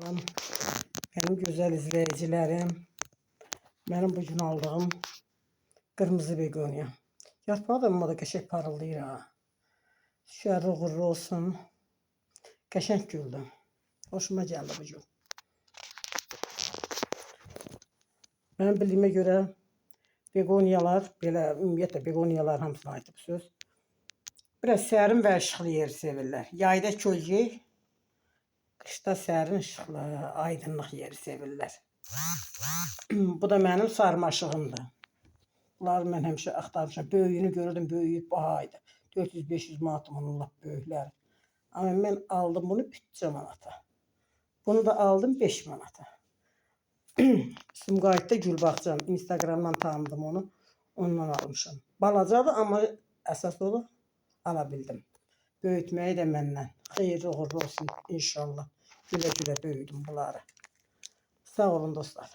Salam, benim güzel izleyicilerim. Benim bugün aldığım kırmızı begonya. Yarpağı da amma da qəşəng parıldayır ha. Şəhərli uğurlu olsun. Qəşəng güldü. Hoşuma geldi bu gün. Benim bildiyimə görə begonyalar, belə ümumiyyətlə begonyalar hamısına aid bu söz. Biraz sərin və işıqlı yer sevirlər. Yayda kölgə, qışda sərin işıqlı, aydınlıq yeri sevirlər. Bu da mənim sarmaşığımdır. Bunları mən həmişə axtarmışam. Böyüyünü görürdüm, böyüyüb bahaydı. 400-500 manatım onun lap böyükləri. Amma mən aldım bunu 3 manata. Bunu da aldım 5 manata. Sumqayıtda Gülbağçam. Instagramdan tanıdım onu. Ondan almışam. Balacadır amma əsas olub ala bildim. Böyütməyi də məndən. Xeyirli uğurlu olsun inşallah. Gülə gülə böyüdüm bunları. Sağ olun dostlar.